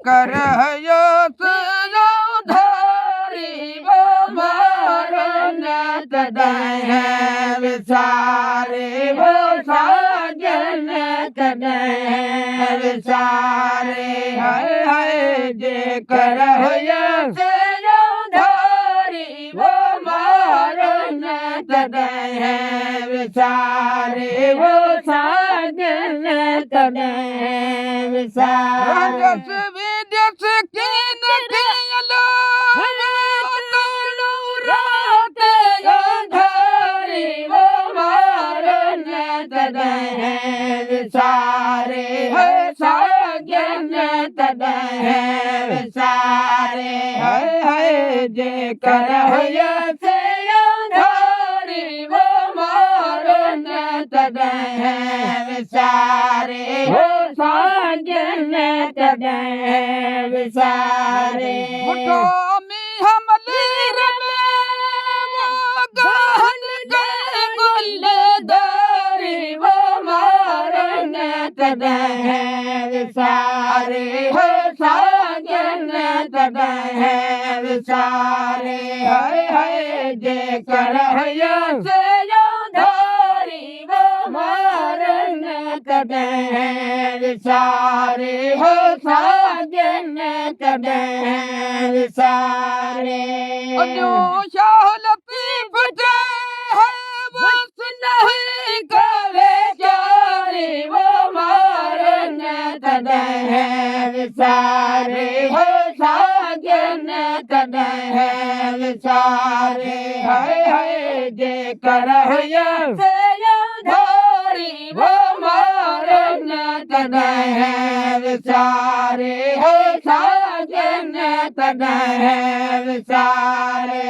करहयस धारी वो मारन तदय विसारे वो साजन तदय विसारे है जे करहयस धारी वो मारन तदय विसारे वो साजन तदय विसारे रजस विदेश के न केलो रात अंधारी वो मारन तदय विसारे है साजन तदय विसारे है जे करहयस अंधारी वो मारन तदय विसारे हो साजन तदय विसारे मुठो में हमले रमे वो गहन गुल दारी वो मारन तदय विसारे हो साजन तदय विसारे है जे करहयस धारी वो मारन तदय विसारे हो साजन तदय विसारे जो शाहलती फटे है बस नहीं कवे चारी वो मारन तदय विसारे हो साजन तदय विसारे है जे करहयस धारी वो मारन तदय विसारे हो साजन तदय विसारे।